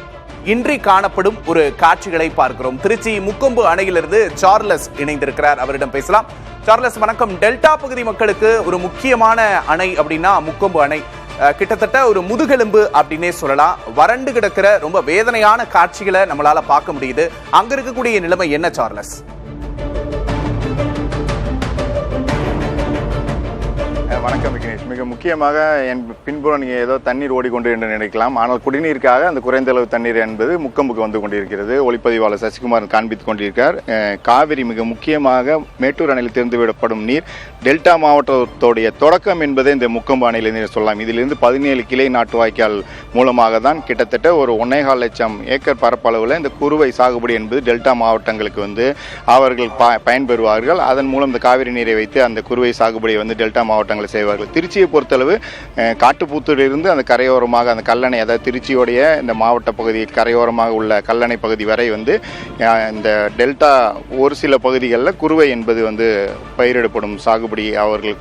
இன்றி காணப்படும் ஒரு காட்சிகளை பார்க்கிறோம். திருச்சி முக்கொம்பு அணையிலிருந்து சார்லஸ் இணைந்திருக்கிறார், அவரிடம் பேசலாம். சார்லஸ் வணக்கம். டெல்டா பகுதி மக்களுக்கு ஒரு முக்கியமான அணை அப்படின்னா முக்கொம்பு அணை கிட்டத்தட்ட ஒரு முதுகெலும்பு அப்படின்னே சொல்லலாம். வறண்டு கிடக்கிற ரொம்ப வேதனையான காட்சிகளை நம்மளால பார்க்க முடியுது. அங்க இருக்கக்கூடிய நிலைமை என்ன சார்லஸ்? வணக்கம் விக்னேஷ். மிக முக்கியமாக என் பின்புறம் நீங்கள் ஏதோ தண்ணீர் ஓடிக்கொண்டு என்று நினைக்கலாம். ஆனால் குடிநீருக்காக அந்த குறைந்த அளவு தண்ணீர் என்பது முக்கொம்புக்கு வந்து கொண்டிருக்கிறது. ஒளிப்பதிவாளர் சசிகுமார் காண்பித்துக் கொண்டிருக்கார். காவிரி மிக முக்கியமாக மேட்டூர் அணையில் திறந்துவிடப்படும் நீர் டெல்டா மாவட்டத்தோடைய தொடக்கம் என்பதை இந்த முக்கொம்பு அணையிலிருந்து சொல்லலாம். இதிலிருந்து 17 கிளை நாட்டு வாய்க்கால் மூலமாக தான் கிட்டத்தட்ட ஒரு 1.25 லட்சம் ஏக்கர் பரப்பளவில் இந்த குறுவை சாகுபடி என்பது டெல்டா மாவட்டங்களுக்கு வந்து அவர்கள் பயன்பெறுவார்கள். அதன் மூலம் இந்த காவிரி நீரை வைத்து அந்த குறுவை சாகுபடியை வந்து டெல்டா மாவட்டங்களை செய்வார்கள். திருச்சியை பொறுத்தளவு காட்டுப்புத்தூரிலிருந்து அந்த கரையோரமாக அந்த கல்லணை, அதாவது திருச்சியோடைய இந்த மாவட்ட பகுதி கரையோரமாக உள்ள கல்லணை பகுதி வரை வந்து இந்த டெல்டா ஒரு சில பகுதிகளில் குறுவை என்பது வந்து பயிரிடப்படும் சாகுபடி. அவர்கள்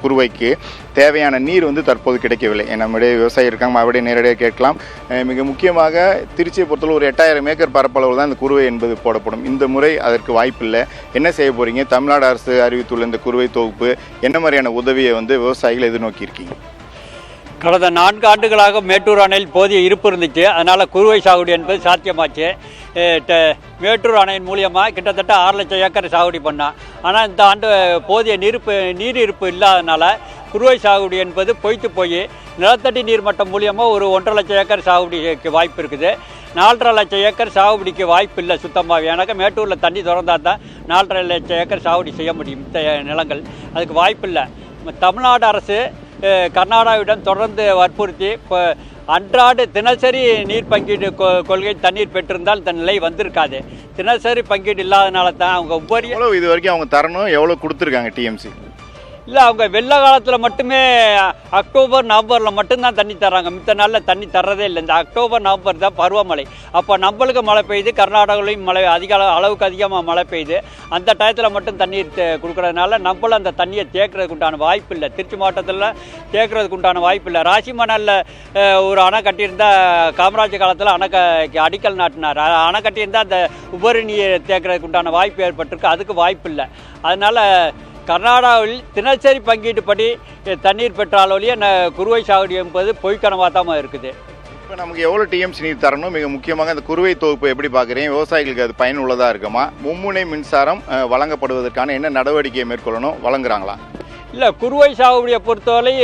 குறுவைக்கு தேவையான நீர் வந்து தற்போது கிடைக்கவில்லை. நம்முடைய விவசாயி இருக்காங்க, அவருடைய நேரடியாக கேட்கலாம். மிக முக்கியமாக திருச்சியை பொறுத்தளவு ஒரு 8000 ஏக்கர் பரப்பளவு தான் இந்த குறுவை என்பது போடப்படும். இந்த முறை அதற்கு வாய்ப்பில்லை. என்ன செய்ய போறீங்க? தமிழ்நாடு அரசு அறிவித்துள்ள இந்த குறுவை தொகுப்பு என்ன மாதிரியான உதவியை வந்து விவசாயிகள் எதிர்நோக்கி இருக்கீங்க? கடந்த 4 ஆண்டுகளாக மேட்டூர் அணையில் போதிய இருப்பு இருந்துச்சு. அதனால் குறுவை சாகுபடி என்பது சாத்தியமாச்சு. மேட்டூர் அணையின் மூலியமாக கிட்டத்தட்ட 6 லட்சம் ஏக்கர் சாகுபடி பண்ணான். ஆனால் இந்த ஆண்டு போதிய நீர் இருப்பு இல்லாதனால குறுவை சாகுபடி என்பது பொய்த்து போய் நிலத்தடி நீர்மட்டம் மூலியமாக ஒரு 1.5 லட்சம் ஏக்கர் சாகுபடிக்கு வாய்ப்பு இருக்குது. 4.5 லட்சம் ஏக்கர் சாகுபடிக்கு வாய்ப்பு இல்லை சுத்தமாக. எனக்கு மேட்டூரில் தண்ணி திறந்தால் தான் 4.5 லட்சம் ஏக்கர் சாகுபடி செய்ய முடியும். நிலங்கள் அதுக்கு வாய்ப்பு இல்லை. தமிழ்நாடு அரசு கர்நாடகாவிடம் தொடர்ந்து வற்புறுத்தி இப்போ அன்றாட தினசரி நீர் பங்கீடு கொள்கை தண்ணீர் பெற்றிருந்தால் இந்த நிலை வந்திருக்காது. தினசரி பங்கீடு இல்லாதனால தான் அவங்க ஒவ்வொரு இது வரைக்கும் அவங்க தரணும் எவ்வளோ கொடுத்துருக்காங்க டிஎம்சி? இல்லை, அவங்க வெள்ள காலத்தில் மட்டுமே அக்டோபர் நவம்பரில் மட்டும்தான் தண்ணி தர்றாங்க. மித்த நாளில் தண்ணி தர்றதே இல்லை. இந்த அக்டோபர் நவம்பர் தான் பருவமழை. அப்போ நம்மளுக்கு மழை பெய்யுது, கர்நாடகாவிலையும் மழை அளவுக்கு அதிகமாக மழை பெய்யுது. அந்த டயத்தில் மட்டும் தண்ணீர் கொடுக்குறதுனால நம்மளும் அந்த தண்ணியை தேக்கிறதுக்கு உண்டான வாய்ப்பு இல்லை. திருச்சி மாவட்டத்தில் தேக்கிறதுக்கு உண்டான வாய்ப்பு இல்லை. ராசிமணலில் ஒரு அணை கட்டியிருந்தால் காமராஜ் காலத்தில் அடிக்கல் நாட்டினார். அணை கட்டியிருந்தால் அந்த உபரி நீர் தேக்கிறதுக்கு உண்டான வாய்ப்பு ஏற்பட்டிருக்கு. அதுக்கு வாய்ப்பு இல்லை. அதனால் கர்நாடகாவில் தினசரி பங்கீட்டுப்படி தண்ணீர் பெற்றாலொழிய குறுவை சாகுபடி என்பது பொய்க்கனவாக தான் இருக்குது. இப்போ நமக்கு எவ்வளோ டிஎம்சி நீர் தரணும்? மிக முக்கியமாக இந்த குறுவை தொகுப்பு எப்படி பார்க்குறீங்க? விவசாயிகளுக்கு அது பயனுள்ளதாக இருக்குமா? மும்முனை மின்சாரம் வழங்கப்படுவதற்கான என்ன நடவடிக்கையை மேற்கொள்ளணும்? வழங்குறாங்களா? இல்லை, குறுவை சாகுபடியை பொறுத்தவரை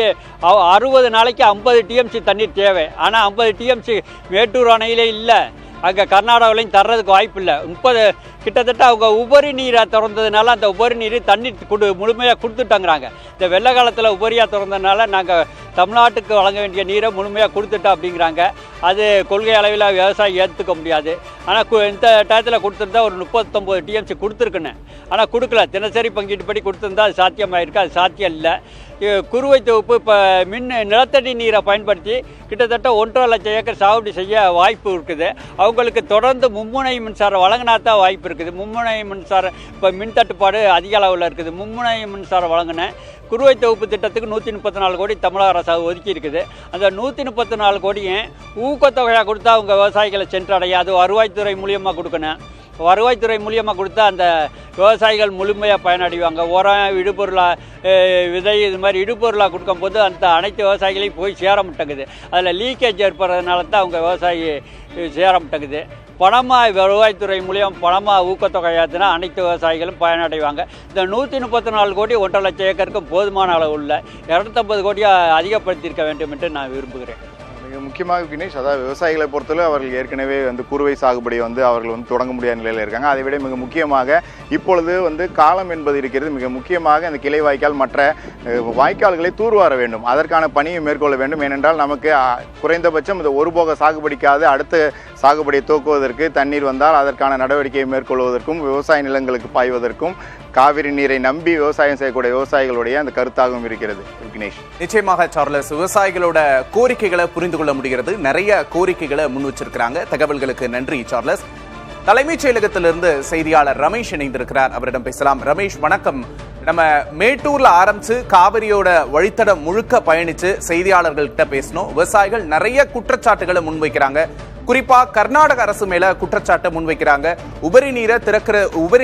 60 நாளைக்கு 50 டிஎம்சி தண்ணீர் தேவை. ஆனால் 50 டிஎம்சி மேட்டூர் அணையிலே இல்லை. அங்கே கர்நாடகாவிலையும் தர்றதுக்கு வாய்ப்பு இல்லை. 30 கிட்டத்தட்ட அவங்க உபரி நீரை திறந்ததுனால அந்த உபரி நீர் தண்ணீர் முழுமையாக கொடுத்துட்டாங்கிறாங்க. இந்த வெள்ள காலத்தில் உபரியாக திறந்ததுனால நாங்கள் தமிழ்நாட்டுக்கு வழங்க வேண்டிய நீரை முழுமையாக கொடுத்துட்டோம் அப்படிங்கிறாங்க. அது கொள்கை அளவில் விவசாயி ஏற்றுக்க முடியாது. ஆனால் இந்த டயத்தில் கொடுத்துருந்தா ஒரு 39 டிஎம்சி கொடுத்துருக்குன்னு. ஆனால் கொடுக்கல. தினசரி பங்கீட்டுப்படி கொடுத்துருந்தா அது சாத்தியமாயிருக்கு. அது சாத்தியம் இல்லை. குறுவை தொகுப்பு இப்போ நிலத்தடி நீரை பயன்படுத்தி கிட்டத்தட்ட 1.5 லட்சம் ஏக்கர் சாகுபடி செய்ய வாய்ப்பு இருக்குது. அவங்களுக்கு தொடர்ந்து மும்முனை மின்சாரம் வழங்கினா தான் வாய்ப்பு இருக்குது. மும்முனை மின்சாரம் இப்போ மின் தட்டுப்பாடு அதிக அளவில் இருக்குது. மும்முனை மின்சாரம் வழங்கினேன் குறுவை தொகுப்பு திட்டத்துக்கு 134 கோடி தமிழக அரசு ஒதுக்கி இருக்குது. அந்த 134 கோடியும் ஊக்கத்தொகையாக கொடுத்தா அவங்க விவசாயிகளை சென்றடையாது. வருவாய்த்துறை மூலியமாக கொடுக்கணும். வருவாய்த்துறை மூலியமாக கொடுத்தா அந்த விவசாயிகள் முழுமையாக பயனடைவாங்க. உரம், இடுபொருளாக விதை, இது மாதிரி இடுபொருளாக கொடுக்கும்போது அந்த அனைத்து விவசாயிகளையும் போய் சேர மாட்டேங்குது. அதில் லீக்கேஜ் ஏற்படுறதுனால தான் அவங்க விவசாயி சேர மாட்டேங்குது. பணமாக வருவாய்த்துறை மூலியம் பணமாக ஊக்கத்தொகை ஏற்றினா அனைத்து விவசாயிகளும் பயனடைவாங்க. இந்த 134 கோடி 1.5 லட்சம் ஏக்கருக்கும் போதுமான அளவு உள்ள 250 கோடியை அதிகப்படுத்தியிருக்க வேண்டும் என்று நான் விரும்புகிறேன். மிக முக்கியமாக விக்னேஷ், அதாவது விவசாயிகளை பொறுத்தவரை அவர்கள் ஏற்கனவே குறுவை சாகுபடி அவர்கள் தொடங்க முடியாத நிலையில் இருக்காங்க. அதை விட மிக முக்கியமாக இப்பொழுது காலம் என்பது இருக்கிறது. மிக முக்கியமாக இந்த கிளை வாய்க்கால் மற்ற வாய்க்கால்களை தூர்வார வேண்டும். அதற்கான பணியை மேற்கொள்ள வேண்டும். ஏனென்றால் நமக்கு குறைந்தபட்சம் இந்த ஒருபோக சாகுபடிக்காது அடுத்த சாகுபடியை துவக்குவதற்கு தண்ணீர் வந்தால் அதற்கான நடவடிக்கையை மேற்கொள்வதற்கும் விவசாய நிலங்களுக்கு பாய்வதற்கும் காவிரி நீரை நம்பி விவசாயம் செய்யக்கூடிய விவசாயிகளுடைய அந்த கருத்தாகவும் இருக்கிறது. விக்னேஷ், நிச்சயமாக சார்லஸ், விவசாயிகளோட கோரிக்கைகளை புரிந்து கொள்ள முடிகிறது. நிறைய கோரிக்கைகளை முன் வச்சிருக்கிறாங்க. தகவல்களுக்கு நன்றி சார்லஸ். தலைமைச் செயலகத்திலிருந்து செய்தியாளர் ரமேஷ் இணைந்திருக்கிறார். அவரிடம் பேசலாம். ரமேஷ், வணக்கம். நம்ம மேட்டூர்ல ஆரம்பிச்சு காவிரியோட வழித்தடம் முழுக்க பயணிச்சு செய்தியாளர்கள்கிட்ட பேசணும். விவசாயிகள் நிறைய குற்றச்சாட்டுகளை முன்வைக்கிறாங்க. குறிப்பா கர்நாடக அரசு மேல குற்றச்சாட்டை முன்வைக்கிறாங்க. உபரி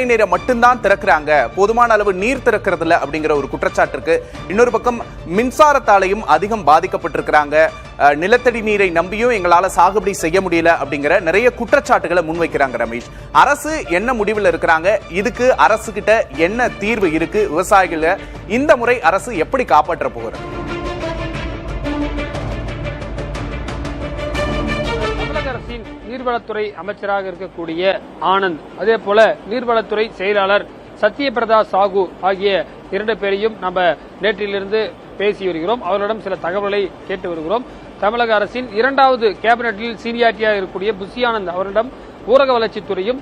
நீரை மட்டும்தான் திறக்கிறாங்க, போதுமான அளவு நீர் திறக்கிறது இல்ல அப்படிங்கிற ஒரு குற்றச்சாட்டு இருக்கு. இன்னொரு பக்கம் மின்சாரத்தாலையும் அதிகம் பாதிக்கப்பட்டிருக்கிறாங்க. நிலத்தடி நீரை நம்பியும் எங்களால சாகுபடி செய்ய முடியல அப்படிங்கிற நிறைய குற்றச்சாட்டுகளை முன்வைக்கிறாங்க. ரமேஷ், அரசு என்ன முடிவில் இருக்கிறாங்க? இதுக்கு அரசு கிட்ட என்ன தீர்வு இருக்கு? விவசாயிகளை இந்த முறை அரசு எப்படி காப்பாற்ற போகிறது? அரசின் நீர்வளத்துறை அமைச்சராக இருக்கக்கூடிய ஆனந்த், அதே போல நீர்வளத்துறை செயலாளர் சத்யபிரதா சாகு ஆகிய 2 பேரையும் நம்ம நேற்றிலிருந்து பேசி வருகிறோம். அவர்களிடம் சில தகவல்களை கேட்டு வருகிறோம். தமிழக அரசின் 2வது கேபினெட்டில் சீனியாரிட்டியாக இருக்கக்கூடிய புஷி ஆனந்த் அவரிடம் ஊரக வளர்ச்சித்துறையும்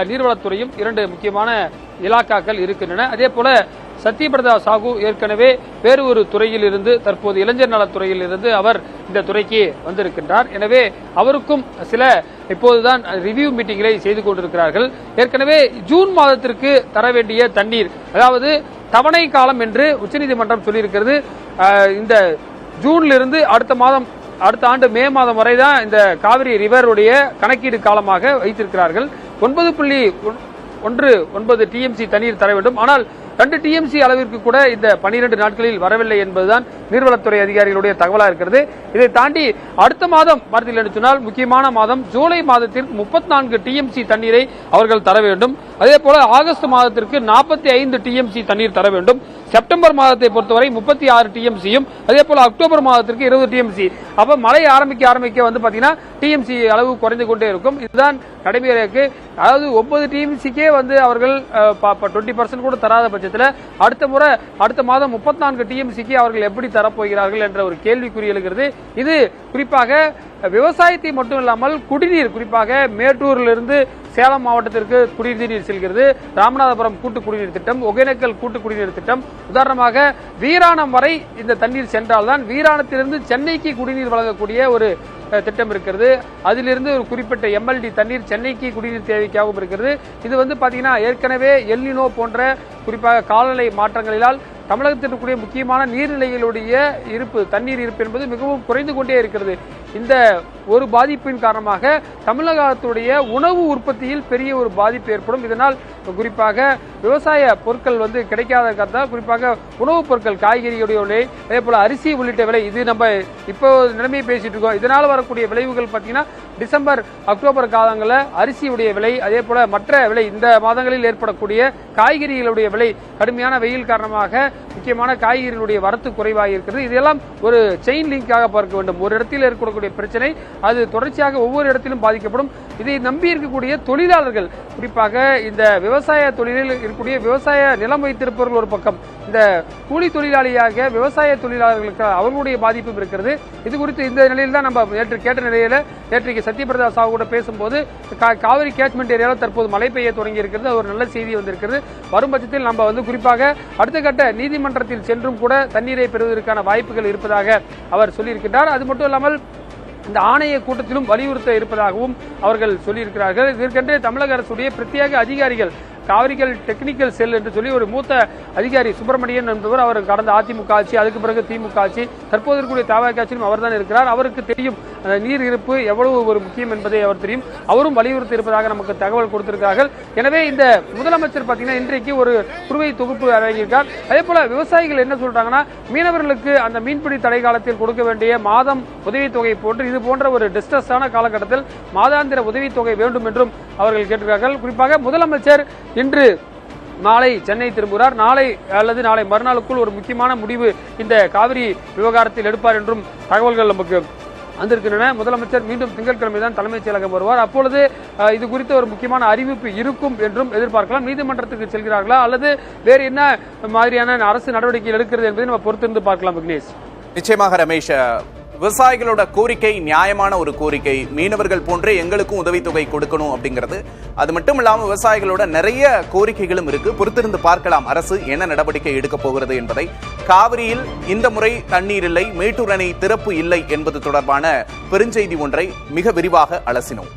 நீர்வளத்துறையும் 2 முக்கியமான இலாக்காக்கள் இருக்கின்றன. அதே போல சத்யபிரதா சாகு ஏற்கனவே வேறு ஒரு துறையில் இருந்து தற்போது இளைஞர் நலத்துறையில் இருந்து அவர் இந்த துறைக்கு வந்திருக்கின்றார். எனவே அவருக்கும் சில இப்போதுதான் ரிவ்யூ மீட்டிங்களை செய்து கொண்டிருக்கிறார்கள். ஏற்கனவே ஜூன் மாதத்திற்கு தர வேண்டிய தண்ணீர், அதாவது தவணை காலம் என்று உச்சநீதிமன்றம் சொல்லியிருக்கிறது. இந்த ஜூன்ல இருந்து அடுத்த ஆண்டு மே மாதம் வரை தான் இந்த காவிரி ரிவருடைய கணக்கீடு காலமாக வைத்திருக்கிறார்கள். 9.19 டிஎம்சி தண்ணீர் தர வேண்டும். ஆனால் 2 டிஎம்சி அளவிற்கு கூட இந்த 12 நாட்களில் வரவில்லை என்பதுதான் நீர்வளத்துறை அதிகாரிகளுடைய தகவலாக இருக்கிறது. இதை தாண்டி அடுத்த மாதம் பார்த்தீர்கள் என்று சொன்னால் முக்கியமான மாதம் ஜூலை மாதத்திற்கு 34 டிஎம்சி தண்ணீரை அவர்கள் தர வேண்டும். அதே போல ஆகஸ்ட் மாதத்திற்கு 45 டிஎம்சி தண்ணீர் தர வேண்டும். செப்டம்பர் மாதத்தை பொறுத்தவரை 36 டிஎம்சியும், அதே போல அக்டோபர் மாதத்திற்கு 20 டிஎம்சி. அப்ப மழை ஆரம்பிக்க பாத்தீங்கன்னா டிஎம்சி அளவு குறைந்து கொண்டே இருக்கும். இதுதான் நடைமுறைக்கு. அதாவது 9 டிஎம்சிக்கே அவர்கள் 20% கூட தராத பட்சத்தில் அடுத்த மாதம் 34 டிஎம்சிக்கு அவர்கள் எப்படி தரப்போகிறார்கள் என்ற ஒரு கேள்விக்குறி எழுகிறது. இது குறிப்பாக விவசாயத்தை மட்டும் இல்லாமல் குடிநீர், குறிப்பாக மேட்டூரிலிருந்து சேலம் மாவட்டத்திற்கு குடிநீர் செல்கிறது. ராமநாதபுரம் கூட்டு குடிநீர் திட்டம், ஒகேனக்கல் கூட்டு குடிநீர் திட்டம், உதாரணமாக வீராணம் வரை இந்த தண்ணீர் சென்றால்தான் வீராணத்திலிருந்து சென்னைக்கு குடிநீர் வழங்கக்கூடிய ஒரு திட்டம் இருக்கிறது. அதிலிருந்து ஒரு குறிப்பிட்ட எம்எல்டி தண்ணீர் சென்னைக்கு குடிநீர் தேவைக்காகவும் இருக்கிறது. இது பாத்தீங்கன்னா ஏற்கனவே எல்னினோ போன்ற குறிப்பாக காலநிலை மாற்றங்களினால் தமிழகத்தில் இருக்கக்கூடிய முக்கியமான நீர்நிலைகளுடைய தண்ணீர் இருப்பு என்பது மிகவும் குறைந்து கொண்டே இருக்கிறது. இந்த ஒரு பாதிப்பின் காரணமாக தமிழகத்துடைய உணவு உற்பத்தியில் பெரிய ஒரு பாதிப்பு ஏற்படும். இதனால் குறிப்பாக விவசாய பொருட்கள் கிடைக்காத காரணத்தால் குறிப்பாக உணவுப் பொருட்கள், காய்கறிகளுடைய விலை, அதே போல அரிசி உள்ளிட்ட விலை, இது நம்ம இப்போ நிலைமையை பேசிட்டு இருக்கோம். இதனால் வரக்கூடிய விளைவுகள் பார்த்தீங்கன்னா டிசம்பர் அக்டோபர் காலங்களில் அரிசியுடைய விலை, அதே போல மற்ற விலை, இந்த மாதங்களில் ஏற்படக்கூடிய காய்கறிகளுடைய விலை, கடுமையான வெயில் காரணமாக முக்கியமான காய்கறிகளுடைய வரத்து குறைவாக இருக்கிறது. இதெல்லாம் ஒரு செயின் லிங்காக பார்க்க வேண்டும். ஒரு இடத்தில் ஏற்படக்கூடிய பிரச்சனை அது தொடர்ச்சியாக ஒவ்வொரு இடத்திலும் பாதிக்கப்படும். இதை நம்பி இருக்கக்கூடிய தொழிலாளர்கள், குறிப்பாக இந்த விவசாய தொழிலில் இருக்கக்கூடிய விவசாய நிலம் வைத்திருப்பவர்கள் ஒரு பக்கம், இந்த கூலி தொழிலாளியாக விவசாய தொழிலாளர்களுக்கு அவர்களுடைய பாதிப்பும் இருக்கிறது. இது குறித்து இந்த நிலையில் தான் நம்ம நேற்று கேட்ட நிலையில நேற்றைக்கு சத்யபிரதா சாகு கூட பேசும்போது காவிரி கேட்ச்மெண்ட் ஏரியாவில் தற்போது மழை பெய்ய தொடங்கி இருக்கிறது. ஒரு நல்ல செய்தி வந்திருக்கிறது. வரும் பட்சத்தில் நம்ம குறிப்பாக அடுத்த கட்ட நீதிமன்றத்தில் சென்றும் கூட தண்ணீரை பெறுவதற்கான வாய்ப்புகள் இருப்பதாக அவர் சொல்லியிருக்கிறார். அது மட்டும் இல்லாமல் இந்த ஆணைய கூட்டத்திலும் வலியுறுத்த இருப்பதாகவும் அவர்கள் சொல்லியிருக்கிறார்கள். இதற்கென்று தமிழக அரசுடைய பிரத்யேக அதிகாரிகள், காவிரிகள் டெக்னிக்கல் செல் என்று சொல்லி ஒரு மூத்த அதிகாரி சுப்பிரமணியன் என்பவர், அவர் கடந்த அதிமுக ஆட்சி, அதுக்கு பிறகு திமுக ஆட்சி, தற்போது இருக்கக்கூடிய தவக ஆட்சியும் அவர் தான் இருக்கிறார். அவருக்கு தெரியும் அந்த நீர் இருப்பு எவ்வளவு ஒரு முக்கியம் என்பதை அவர் தெரியும். அவரும் வலியுறுத்தி இருப்பதாக நமக்கு தகவல் கொடுத்திருக்கிறார்கள். எனவே இந்த முதலமைச்சர் பார்த்தீங்கன்னா இன்றைக்கு ஒரு குறுவை தொகுப்பு வழங்கியிருக்கார். அதே போல விவசாயிகள் என்ன சொல்றாங்கன்னா, மீனவர்களுக்கு அந்த மீன்பிடி தடை காலத்தில் கொடுக்க வேண்டிய மாதம் உதவித்தொகை போன்று இது போன்ற ஒரு டிஸ்ட்ரஸான காலகட்டத்தில் மாதாந்திர உதவித்தொகை வேண்டும் என்றும் அவர்கள் கேட்டிருக்கிறார்கள். குறிப்பாக முதலமைச்சர் இன்று நாளை சென்னை திரும்புகிறார். நாளை அல்லது நாளை மறுநாளுக்குள் ஒரு முக்கியமான முடிவு இந்த காவிரி விவகாரத்தில் எடுப்பார் என்றும் தகவல்கள் நமக்கு வந்திருக்கின்றன. முதலமைச்சர் மீண்டும் திங்கட்கிழமை தான் தலைமைச் செயலகம் வருவார். அப்பொழுது இது குறித்த ஒரு முக்கியமான அறிவிப்பு இருக்கும் என்றும் எதிர்பார்க்கலாம். நீதிமன்றத்துக்கு செல்கிறார்களா அல்லது வேறு என்ன மாதிரியான அரசு நடவடிக்கைகள் எடுக்கிறது என்பதை நம்ம பொறுத்திருந்து பார்க்கலாம். விக்னேஷ், நிச்சயமாக ரமேஷ், விவசாயிகளோட கோரிக்கை நியாயமான ஒரு கோரிக்கை. மீனவர்கள் போன்றே எங்களுக்கும் உதவித்தொகை கொடுக்கணும் அப்படிங்கிறது. அது மட்டும் இல்லாமல் விவசாயிகளோட நிறைய கோரிக்கைகளும் இருக்கு. பொறுத்திருந்து பார்க்கலாம் அரசு என்ன நடவடிக்கை எடுக்க போகிறது என்பதை. காவிரியில் இந்த முறை தண்ணீர் இல்லை, மேட்டூர் அணை திறப்பு இல்லை என்பது தொடர்பான பெருஞ்செய்தி ஒன்றை மிக விரிவாக அலசினோம்.